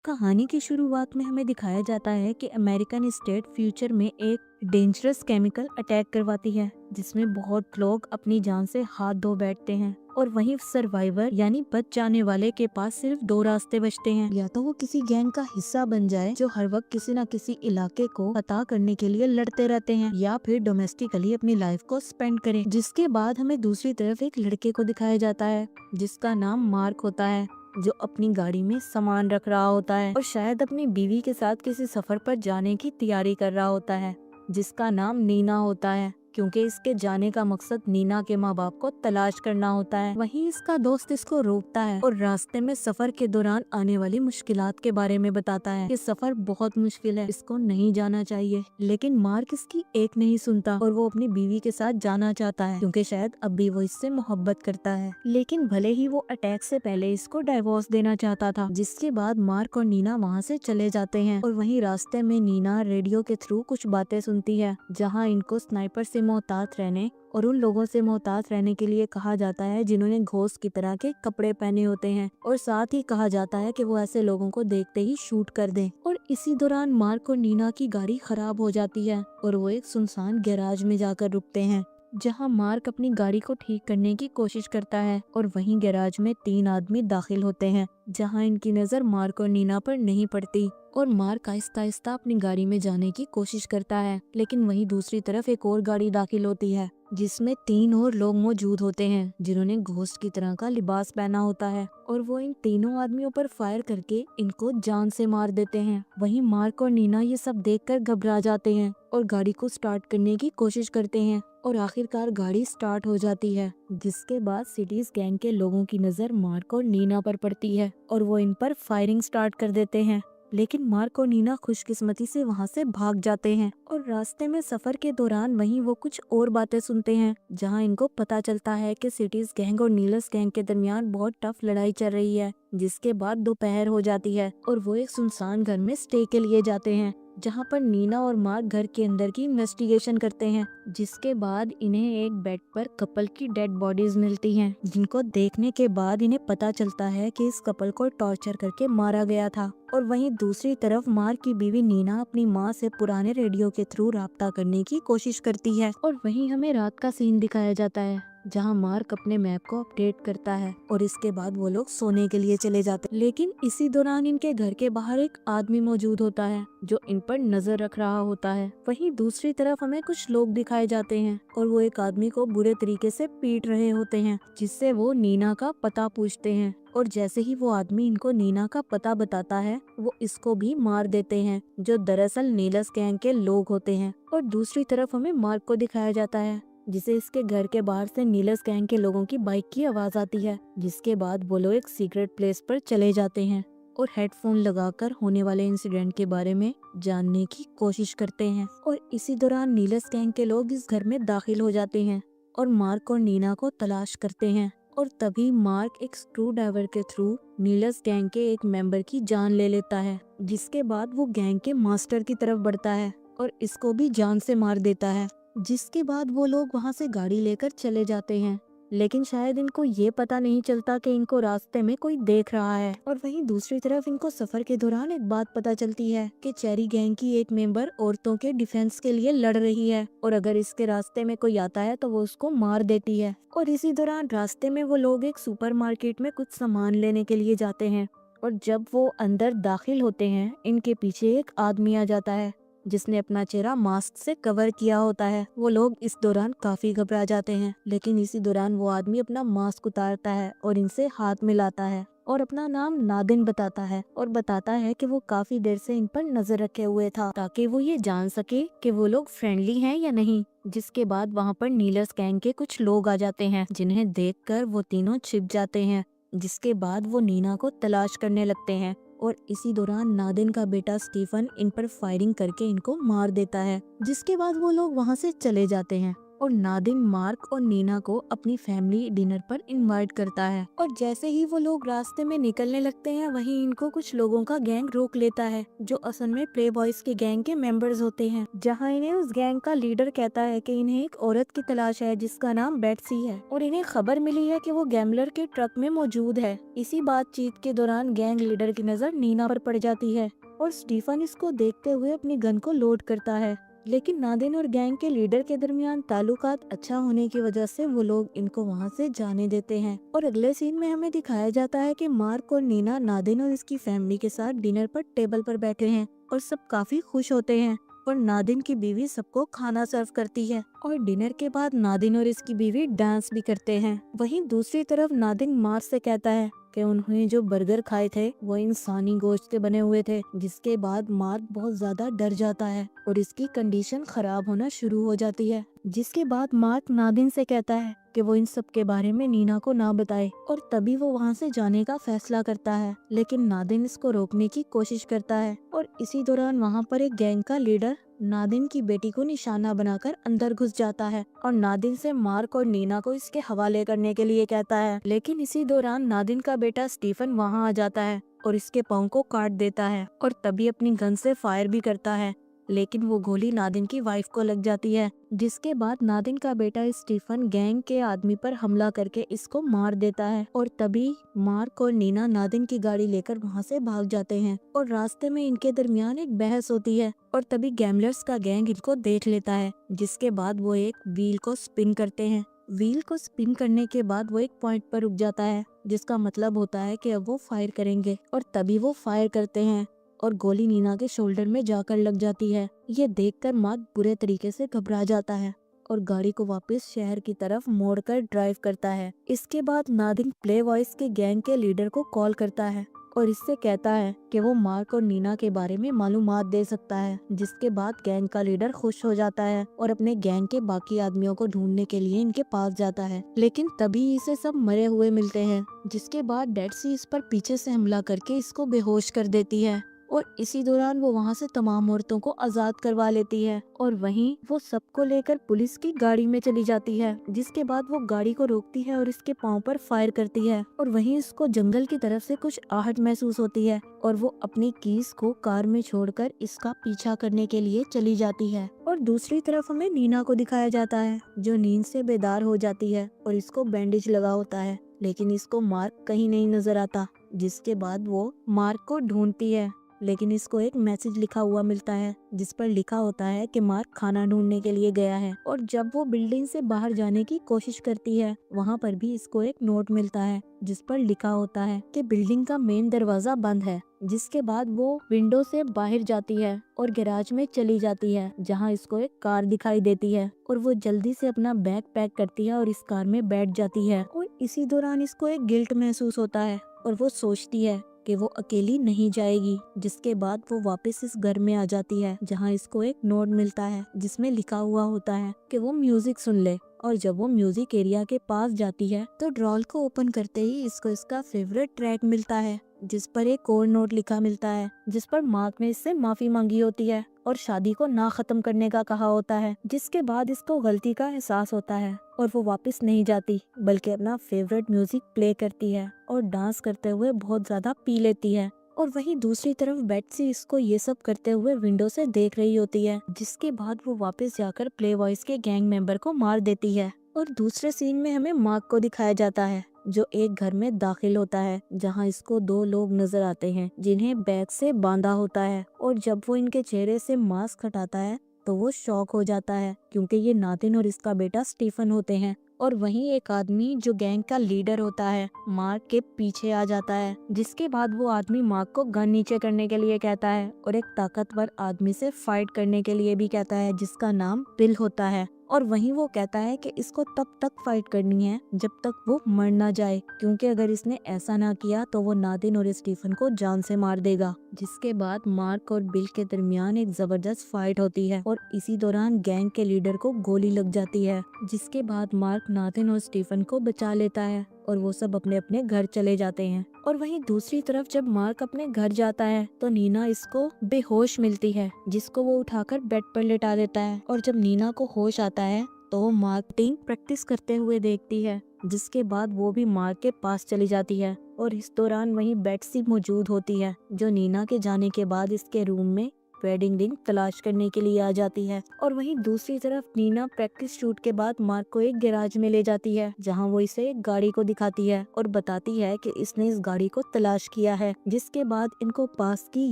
कहानी की शुरुआत में हमें दिखाया जाता है कि अमेरिकन स्टेट फ्यूचर में एक डेंजरस केमिकल अटैक करवाती है जिसमें बहुत लोग अपनी जान से हाथ धो बैठते हैं। और वहीं सर्वाइवर यानी बच जाने वाले के पास सिर्फ दो रास्ते बचते हैं, या तो वो किसी गैंग का हिस्सा बन जाए जो हर वक्त किसी न किसी इलाके को फतह करने के लिए लड़ते रहते हैं, या फिर डोमेस्टिकली अपनी लाइफ को स्पेंड करें। जिसके बाद हमें दूसरी तरफ एक लड़के को दिखाया जाता है जिसका नाम मार्क होता है, जो अपनी गाड़ी में सामान रख रहा होता है और शायद अपनी बीवी के साथ किसी सफर पर जाने की तैयारी कर रहा होता है जिसका नाम नीना होता है, क्योंकि इसके जाने का मकसद नीना के माँ बाप को तलाश करना होता है। वहीं इसका दोस्त इसको रोकता है और रास्ते में सफर के दौरान आने वाली मुश्किलात के बारे में बताता है कि सफर बहुत मुश्किल है, इसको नहीं जाना चाहिए। लेकिन मार्क इसकी एक नहीं सुनता और वो अपनी बीवी के साथ जाना चाहता है क्योंकि शायद अब भी वो इससे मोहब्बत करता है। लेकिन भले ही वो अटैक से पहले इसको डाइवोर्स देना चाहता था, जिसके बाद मार्क और नीना वहाँ से चले जाते हैं। और वहीं रास्ते में नीना रेडियो के थ्रू कुछ बातें सुनती है जहाँ इनको स्नाइपर से मोहतात रहने और उन लोगों से मोहतात रहने के लिए कहा जाता है जिन्होंने घोस्ट की तरह के कपड़े पहने होते हैं, और साथ ही कहा जाता है कि वो ऐसे लोगों को देखते ही शूट कर दें। और इसी दौरान मार्क और नीना की गाड़ी खराब हो जाती है और वो एक सुनसान गैराज में जाकर रुकते हैं जहां मार्क अपनी गाड़ी को ठीक करने की कोशिश करता है। और वहीं गैराज में तीन आदमी दाखिल होते हैं जहां इनकी नजर मार्क और नीना पर नहीं पड़ती और मार्क आहिस्ता आहिस्ता अपनी गाड़ी में जाने की कोशिश करता है। लेकिन वहीं दूसरी तरफ एक और गाड़ी दाखिल होती है जिसमें तीन और लोग मौजूद होते हैं जिन्होंने घोस्ट की तरह का लिबास पहना होता है, और वो इन तीनों आदमियों पर फायर करके इनको जान से मार देते हैं। वहीं मार्क और नीना ये सब देखकर घबरा जाते हैं और गाड़ी को स्टार्ट करने की कोशिश करते हैं और आखिरकार गाड़ी स्टार्ट हो जाती है। जिसके बाद सिटीज गैंग के लोगों की नजर मार्क और नीना पर पड़ती है और वो इन पर फायरिंग स्टार्ट कर देते हैं। लेकिन मार्क और नीना खुशकिस्मती से वहाँ से भाग जाते हैं और रास्ते में सफर के दौरान वहीं वो कुछ और बातें सुनते हैं जहाँ इनको पता चलता है कि सिटीज गैंग और नीलस गैंग के दरमियान बहुत टफ लड़ाई चल रही है। जिसके बाद दोपहर हो जाती है और वो एक सुनसान घर में स्टे के लिए जाते हैं जहाँ पर नीना और मार्क घर के अंदर की इन्वेस्टिगेशन करते हैं। जिसके बाद इन्हें एक बेड पर कपल की डेड बॉडीज मिलती हैं जिनको देखने के बाद इन्हें पता चलता है कि इस कपल को टॉर्चर करके मारा गया था। और वहीं दूसरी तरफ मार्क की बीवी नीना अपनी माँ से पुराने रेडियो के थ्रू राब्ता करने की कोशिश करती है। और वहीं हमें रात का सीन दिखाया जाता है जहां मार्क अपने मैप को अपडेट करता है और इसके बाद वो लोग सोने के लिए चले जाते हैं। लेकिन इसी दौरान इनके घर के बाहर एक आदमी मौजूद होता है जो इन पर नजर रख रहा होता है। वहीं दूसरी तरफ हमें कुछ लोग दिखाए जाते हैं और वो एक आदमी को बुरे तरीके से पीट रहे होते हैं, जिससे वो नीना का पता पूछते हैं। और जैसे ही वो आदमी इनको नीना का पता बताता है वो इसको भी मार देते हैं, जो दरअसल नीलस गैंग के लोग होते हैं। और दूसरी तरफ हमें मार्क को दिखाया जाता है जिसे इसके घर के बाहर से नीलस गैंग के लोगों की बाइक की आवाज आती है। जिसके बाद वो लोग एक सीक्रेट प्लेस पर चले जाते हैं और हेडफोन लगाकर होने वाले इंसिडेंट के बारे में जानने की कोशिश करते हैं। और इसी दौरान नीलस गैंग के लोग इस घर में दाखिल हो जाते हैं और मार्क और नीना को तलाश करते हैं। और तभी मार्क एक स्क्रू ड्राइवर के थ्रू नीलस गैंग के एक मेंबर की जान ले लेता है, जिसके बाद वो गैंग के मास्टर की तरफ बढ़ता है और इसको भी जान से मार देता है। जिसके बाद वो लोग वहाँ से गाड़ी लेकर चले जाते हैं, लेकिन शायद इनको ये पता नहीं चलता कि इनको रास्ते में कोई देख रहा है। और वहीं दूसरी तरफ इनको सफर के दौरान एक बात पता चलती है कि चेरी गैंग की एक मेंबर औरतों के डिफेंस के लिए लड़ रही है और अगर इसके रास्ते में कोई आता है तो वो उसको मार देती है। और इसी दौरान रास्ते में वो लोग एक सुपरमार्केट में कुछ सामान लेने के लिए जाते हैं और जब वो अंदर दाखिल होते हैं इनके पीछे एक आदमी आ जाता है जिसने अपना चेहरा मास्क से कवर किया होता है। वो लोग इस दौरान काफी घबरा जाते हैं, लेकिन इसी दौरान वो आदमी अपना मास्क उतारता है और इनसे हाथ मिलाता है और अपना नाम नादिन बताता है और बताता है कि वो काफी देर से इन पर नजर रखे हुए था ताकि वो ये जान सके कि वो लोग फ्रेंडली हैं या नहीं। जिसके बाद वहाँ पर नीलस गैंग के कुछ लोग आ जाते हैं जिन्हें देखकर वो तीनों छिप जाते हैं। जिसके बाद वो नीना को तलाश करने लगते हैं और इसी दौरान नादिन का बेटा स्टीफन इन पर फायरिंग करके इनको मार देता है। जिसके बाद वो लोग वहाँ से चले जाते हैं और नादिन मार्क और नीना को अपनी फैमिली डिनर पर इनवाइट करता है। और जैसे ही वो लोग रास्ते में निकलने लगते हैं, वहीं इनको कुछ लोगों का गैंग रोक लेता है, जो असल में प्ले बॉयज के गैंग के मेंबर्स होते हैं। जहां इन्हें उस गैंग का लीडर कहता है कि इन्हें एक औरत की तलाश है जिसका नाम बेट्सी है, और इन्हें खबर मिली है कि वो गैम्बलर के ट्रक में मौजूद है। इसी बातचीत के दौरान गैंग लीडर की नजर नीना पर पड़ जाती है और स्टीफन इसको देखते हुए अपनी गन को लोड करता है। लेकिन नादिन और गैंग के लीडर के दरमियान ताल्लुकात अच्छा होने की वजह से वो लोग इनको वहाँ से जाने देते हैं। और अगले सीन में हमें दिखाया जाता है कि मार्क और नीना नादिन और इसकी फैमिली के साथ डिनर पर टेबल पर बैठे हैं और सब काफी खुश होते हैं। और नादिन की बीवी सबको खाना सर्व करती है और डिनर के बाद नादिन और इसकी बीवी डांस भी करते हैं। वहीं दूसरी तरफ नादिन मार्क से कहता है कि उन्होंने जो बर्गर खाए थे वो इंसानी गोश्त के बने हुए थे, जिसके बाद मार्क बहुत ज्यादा डर जाता है और इसकी कंडीशन खराब होना शुरू हो जाती है। जिसके बाद मार्क नादिन से कहता है कि वो इन सब के बारे में नीना को ना बताए, और तभी वो वहाँ से जाने का फैसला करता है। लेकिन नादिन इसको रोकने की कोशिश करता है और इसी दौरान वहाँ पर एक गैंग का लीडर नादिन की बेटी को निशाना बनाकर अंदर घुस जाता है और नादिन से मार्क और नीना को इसके हवाले करने के लिए कहता है। लेकिन इसी दौरान नादिन का बेटा स्टीफन वहाँ आ जाता है और इसके पाँव को काट देता है और तभी अपनी गन से फायर भी करता है, लेकिन वो गोली नादिन की वाइफ को लग जाती है। जिसके बाद नादिन का बेटा स्टीफन गैंग के आदमी पर हमला करके इसको मार देता है और तभी मार्क और नीना नादिन की गाड़ी लेकर वहाँ से भाग जाते हैं और रास्ते में इनके दरमियान एक बहस होती है और तभी गैम्बलर्स का गैंग इनको देख लेता है। जिसके बाद वो एक व्हील को स्पिन करते हैं। व्हील को स्पिन करने के बाद वो एक पॉइंट पर रुक जाता है, जिसका मतलब होता है कि अब वो फायर करेंगे, और तभी वो फायर करते हैं और गोली नीना के शोल्डर में जाकर लग जाती है। ये देखकर मार्क बुरे तरीके से घबरा जाता है और गाड़ी को वापस शहर की तरफ मोड़कर ड्राइव करता है। इसके बाद नादिन प्ले बॉयज के गैंग के लीडर को कॉल करता है और इससे कहता है कि वो मार्क और नीना के बारे में मालूमात दे सकता है। जिसके बाद गैंग का लीडर खुश हो जाता है और अपने गैंग के बाकी आदमियों को ढूंढने के लिए इनके पास जाता है। लेकिन तभी इसे सब मरे हुए मिलते हैं। जिसके बाद डेडसी इस पर पीछे से हमला करके इसको बेहोश कर देती है और इसी दौरान वो वहाँ से तमाम औरतों को आजाद करवा लेती है और वहीं वो सबको लेकर पुलिस की गाड़ी में चली जाती है। जिसके बाद वो गाड़ी को रोकती है और इसके पाँव पर फायर करती है और वहीं इसको जंगल की तरफ से कुछ आहट महसूस होती है और वो अपनी कीज को कार में छोड़कर इसका पीछा करने के लिए चली जाती है। और दूसरी तरफ हमें नीना को दिखाया जाता है, जो नींद से बेदार हो जाती है और इसको बैंडेज लगा होता है, लेकिन इसको मार्क कहीं नहीं नजर आता। जिसके बाद वो मार्क को ढूंढती है, लेकिन इसको एक मैसेज लिखा हुआ मिलता है जिस पर लिखा होता है कि मार्क खाना ढूंढने के लिए गया है। और जब वो बिल्डिंग से बाहर जाने की कोशिश करती है, वहाँ पर भी इसको एक नोट मिलता है जिस पर लिखा होता है कि बिल्डिंग का मेन दरवाजा बंद है। जिसके बाद वो विंडो से बाहर जाती है और गैराज में चली जाती है, जहाँ इसको एक कार दिखाई देती है और वो जल्दी से अपना बैग पैक करती है और इस कार में बैठ जाती है। और इसी दौरान इसको एक गिल्ट महसूस होता है और वो सोचती है कि वो अकेली नहीं जाएगी। जिसके बाद वो वापस इस घर में आ जाती है, जहाँ इसको एक नोट मिलता है जिसमें लिखा हुआ होता है कि वो म्यूजिक सुन ले। और जब वो म्यूजिक एरिया के पास जाती है तो ड्रॉल को ओपन करते ही इसको इसका फेवरेट ट्रैक मिलता है, जिस पर एक और नोट लिखा मिलता है जिस पर मार्क ने इससे माफी मांगी होती है और शादी को ना खत्म करने का कहा होता है। जिसके बाद इसको गलती का एहसास होता है और वो वापस नहीं जाती, बल्कि अपना फेवरेट म्यूजिक प्ले करती है और डांस करते हुए बहुत ज्यादा पी लेती है। और वहीं दूसरी तरफ बेट्सी इसको ये सब करते हुए विंडो से देख रही होती है। जिसके बाद वो वापस जाकर प्ले बॉयज के गैंग मेंबर को मार देती है। और दूसरे सीन में हमें मार्क को दिखाया जाता है, जो एक घर में दाखिल होता है, जहां इसको दो लोग नजर आते हैं जिन्हें बैग से बांधा होता है। और जब वो इनके चेहरे से मास्क हटाता है तो वो शॉक हो जाता है, क्योंकि ये नादिन और इसका बेटा स्टीफन होते हैं। और वहीं एक आदमी जो गैंग का लीडर होता है मार्क के पीछे आ जाता है। जिसके बाद वो आदमी मार्क को गन नीचे करने के लिए कहता है और एक ताकतवर आदमी से फाइट करने के लिए भी कहता है, जिसका नाम बिल होता है। और वहीं वो कहता है कि इसको तब तक फाइट करनी है जब तक वो मर ना जाए, क्योंकि अगर इसने ऐसा ना किया तो वो नादिन और स्टीफन को जान से मार देगा। जिसके बाद मार्क और बिल के दरमियान एक जबरदस्त फाइट होती है और इसी दौरान गैंग के लीडर को गोली लग जाती है। जिसके बाद मार्क नादिन और स्टीफन को बचा लेता है और वो सब अपने अपने घर चले जाते हैं। और वहीं दूसरी तरफ जब मार्क अपने घर जाता है तो नीना इसको बेहोश मिलती है, जिसको वो उठाकर बेड पर लेटा देता है। और जब नीना को होश आता है तो वो मार्केटिंग प्रैक्टिस करते हुए देखती है, जिसके बाद वो भी मार्क के पास चली जाती है। और इस दौरान वहीं बेट्सी मौजूद होती है, जो नीना के जाने के बाद इसके रूम में वेडिंग रिंग तलाश करने के लिए आ जाती है। और वहीं दूसरी तरफ नीना प्रैक्टिस शूट के बाद मार्क को एक गैराज में ले जाती है, जहां वो इसे एक गाड़ी को दिखाती है और बताती है कि इसने इस गाड़ी को तलाश किया है। जिसके बाद इनको पास की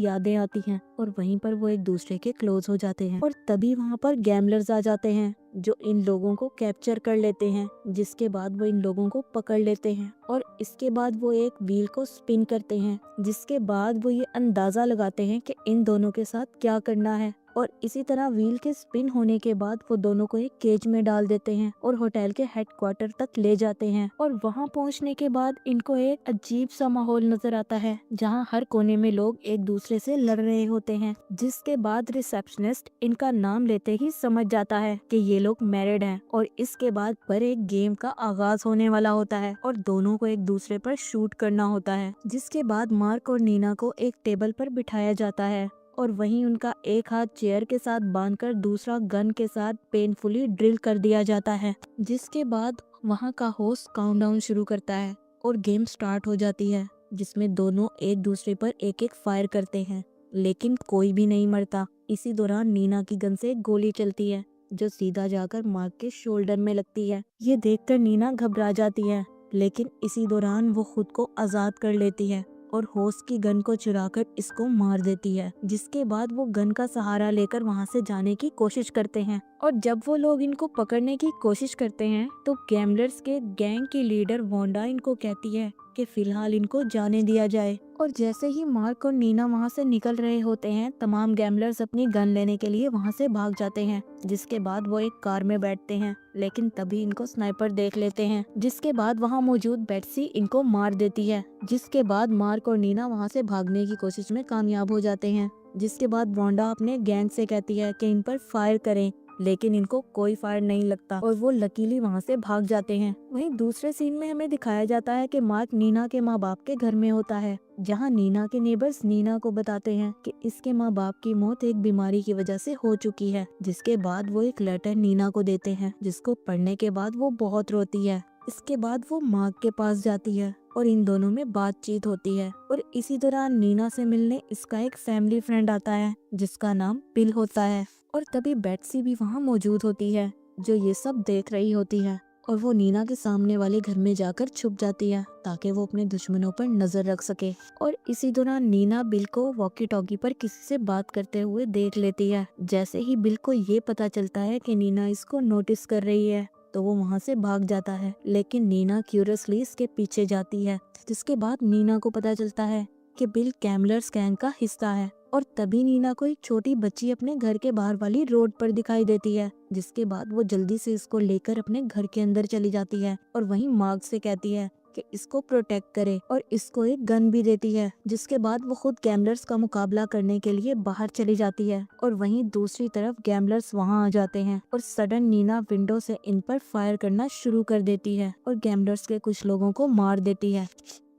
यादें आती हैं और वहीं पर वो एक दूसरे के क्लोज हो जाते हैं। और तभी वहां पर गैमलर्स आ जाते हैं, जो इन लोगों को कैप्चर कर लेते हैं। जिसके बाद वो इन लोगों को पकड़ लेते हैं और इसके बाद वो एक व्हील को स्पिन करते हैं। जिसके बाद वो ये अंदाजा लगाते हैं कि इन दोनों के साथ क्या करना है। और इसी तरह व्हील के स्पिन होने के बाद वो दोनों को एक केज में डाल देते हैं और होटल के हेडक्वार्टर तक ले जाते हैं। और वहां पहुंचने के बाद इनको एक अजीब सा माहौल नजर आता है, जहां हर कोने में लोग एक दूसरे से लड़ रहे होते हैं। जिसके बाद रिसेप्शनिस्ट इनका नाम लेते ही समझ जाता है कि ये लोग मैरिड हैं। और इसके बाद पर एक गेम का आगाज होने वाला होता है और दोनों को एक दूसरे पर शूट करना होता है। जिसके बाद मार्क और नीना को एक टेबल पर बिठाया जाता है और वहीं उनका एक हाथ चेयर के साथ बांधकर दूसरा गन के साथ पेनफुली ड्रिल कर दिया जाता है। जिसके बाद वहां का होस्ट काउंटडाउन शुरू करता है और गेम स्टार्ट हो जाती है, जिसमें दोनों एक दूसरे पर एक एक फायर करते हैं, लेकिन कोई भी नहीं मरता। इसी दौरान नीना की गन से एक गोली चलती है, जो सीधा जाकर मार्क के शोल्डर में लगती है। ये देखकर नीना घबरा जाती है, लेकिन इसी दौरान वो खुद को आजाद कर लेती है और होस्ट की गन को चुराकर इसको मार देती है। जिसके बाद वो गन का सहारा लेकर वहां से जाने की कोशिश करते हैं। और जब वो लोग इनको पकड़ने की कोशिश करते हैं तो गैमलर्स के गैंग की लीडर वोंडा इनको कहती है कि फिलहाल इनको जाने दिया जाए। और जैसे ही मार्क और नीना वहां से निकल रहे होते हैं, तमाम गैमलर्स अपनी गन लेने के लिए वहां से भाग जाते हैं। जिसके बाद वो एक कार में बैठते हैं, लेकिन तभी इनको स्नाइपर देख लेते हैं। जिसके बाद वहां मौजूद बेट्सी इनको मार देती है। जिसके बाद मार्क और नीना वहां से भागने की कोशिश में कामयाब हो जाते हैं। जिसके बाद वोंडा अपने गैंग से कहती है कि इन पर फायर करें, लेकिन इनको कोई फायर नहीं लगता और वो लकीली वहां से भाग जाते हैं। वहीं दूसरे सीन में हमें दिखाया जाता है कि मार्क नीना के माँ बाप के घर में होता है, जहां नीना के नेबर्स नीना को बताते हैं कि इसके माँ बाप की मौत एक बीमारी की वजह से हो चुकी है। जिसके बाद वो एक लेटर नीना को देते हैं, जिसको पढ़ने के बाद वो बहुत रोती है। इसके बाद वो मार्क के पास जाती है और इन दोनों में बातचीत होती है। और इसी दौरान नीना से मिलने इसका एक फैमिली फ्रेंड आता है, जिसका नाम बिल होता है। और तभी बेट्सी भी वहाँ मौजूद होती है, जो ये सब देख रही होती है। और वो नीना के सामने वाले घर में जाकर छुप जाती है, ताकि वो अपने दुश्मनों पर नजर रख सके। और इसी दौरान नीना बिल को वॉकी टॉकी पर किसी से बात करते हुए देख लेती है। जैसे ही बिल को ये पता चलता है कि नीना इसको नोटिस कर रही है, तो वो वहाँ से भाग जाता है, लेकिन नीना क्यूरियसली इसके पीछे जाती है। जिसके बाद नीना को पता चलता है कि बिल गैमलर्स गैंग का हिस्सा है। और तभी नीना को एक छोटी बच्ची अपने घर के बाहर वाली रोड पर दिखाई देती है। जिसके बाद वो जल्दी से इसको लेकर अपने घर के अंदर चली जाती है और वहीं मार्क से कहती है कि इसको प्रोटेक्ट करे और इसको एक गन भी देती है। जिसके बाद वो खुद गैमलर्स का मुकाबला करने के लिए बाहर चली जाती है और वहीं दूसरी तरफ गैमलर्स वहां आ जाते हैं और सडन नीना विंडो से इन पर फायर करना शुरू कर देती है और गैमलर्स के कुछ लोगों को मार देती है।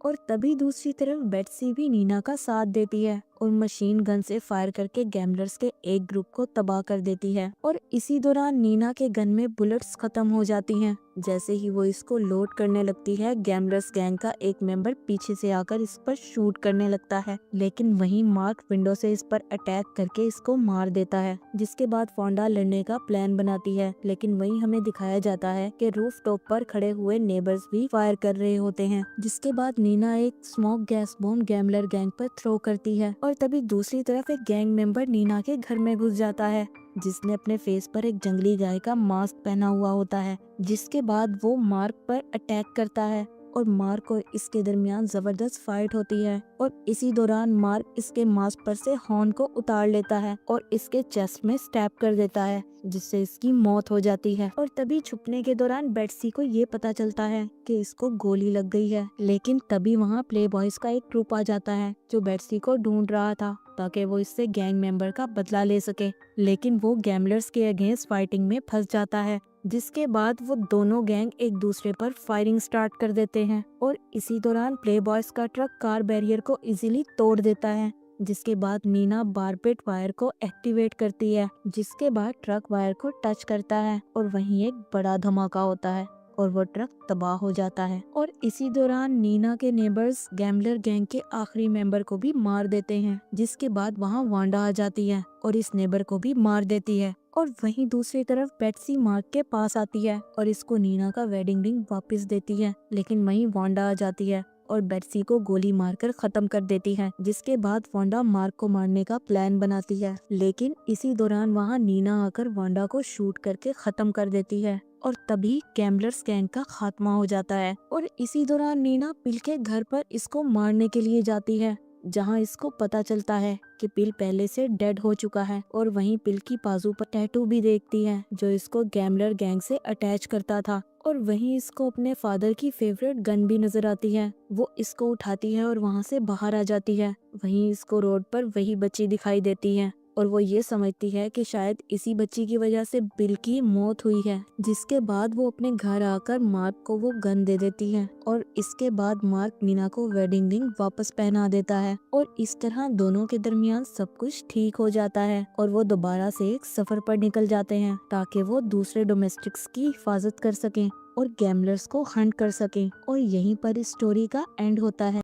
और तभी दूसरी तरफ बेट्सी भी नीना का साथ देती है और मशीन गन से फायर करके गैमलर्स के एक ग्रुप को तबाह कर देती है। और इसी दौरान नीना के गन में बुलेट्स खत्म हो जाती हैं। जैसे ही वो इसको लोड करने लगती है, गैमलर्स गैंग का एक मेंबर पीछे से आकर इस पर शूट करने लगता है, लेकिन वहीं मार्क विंडो से इस पर अटैक करके इसको मार देता है। जिसके बाद फोंडा लड़ने का प्लान बनाती है, लेकिन वहीं हमें दिखाया जाता है कि रूफ टॉप पर खड़े हुए नेबर्स भी फायर कर रहे होते हैं। जिसके बाद नीना एक smoke gas bomb gambler gang पर थ्रो करती है और तभी दूसरी तरफ एक गैंग मेंबर नीना के घर में घुस जाता है, जिसने अपने फेस पर एक जंगली गाय का मास्क पहना हुआ होता है। जिसके बाद वो मार्क पर अटैक करता है और मार्क और इसके दरमियान जबरदस्त फाइट होती है। और इसी दौरान मार्क इसके मास्क पर से हॉर्न को उतार लेता है और इसके चेस्ट में स्टैब कर देता है, जिससे इसकी मौत हो जाती है। और तभी छुपने के दौरान बेट्सी को ये पता चलता है कि इसको गोली लग गई है, लेकिन तभी वहाँ प्ले बॉयज का एक ग्रुप आ जाता है, जो बेट्सी को ढूंढ रहा था ताकि वो इससे गैंग मेंबर का बदला ले सके। लेकिन वो गैमलर्स के अगेंस्ट फाइटिंग में फंस जाता है। जिसके बाद वो दोनों गैंग एक दूसरे पर फायरिंग स्टार्ट कर देते हैं और इसी दौरान प्ले बॉयज का ट्रक कार बैरियर को इजीली तोड़ देता है। जिसके बाद नीना बारबेट वायर को एक्टिवेट करती है, जिसके बाद ट्रक वायर को टच करता है और वहीं एक बड़ा धमाका होता है और वो ट्रक तबाह हो जाता है। और इसी दौरान नीना के नेबर्स गैम्बलर गैंग के आखिरी मेंबर को भी मार देते हैं, जिसके बाद वहाँ वांडा आ जाती है और इस नेबर को भी मार देती है। और वहीं दूसरी तरफ बेट्सी मार्क के पास आती है और इसको नीना का वेडिंग रिंग वापस देती है, लेकिन वहीं वांडा आ जाती है और बेट्सी को गोली मारकर खत्म कर देती है, जिसके बाद वांडा मार्क को मारने का प्लान बनाती है, लेकिन इसी दौरान वहाँ नीना आकर वांडा को शूट करके खत्म कर देती है और तभी गैम्बलर्स गैंग का खात्मा हो जाता है। और इसी दौरान नीना पिल के घर पर इसको मारने के लिए जाती है, जहां इसको पता चलता है कि पिल पहले से डेड हो चुका है। और वहीं पिल की बाजू पर टैटू भी देखती है जो इसको गैम्बलर गैंग से अटैच करता था। और वहीं इसको अपने फादर की फेवरेट गन भी नजर आती है, वो इसको उठाती है और वहां से बाहर आ जाती है। वहीं इसको रोड पर वही बच्ची दिखाई देती है और वो ये समझती है कि शायद इसी बच्ची की वजह से बिल की मौत हुई है, जिसके बाद वो अपने घर आकर मार्क को वो गन दे देती है और इसके बाद मार्क नीना को वेडिंग रिंग वापस पहना देता है और इस तरह दोनों के दरमियान सब कुछ ठीक हो जाता है और वो दोबारा से एक सफर पर निकल जाते हैं ताकि वो दूसरे डोमेस्टिक्स की हिफाजत कर सकें और गैम्बलर्स को हंट कर सकें। और यहीं पर इस स्टोरी का एंड होता है।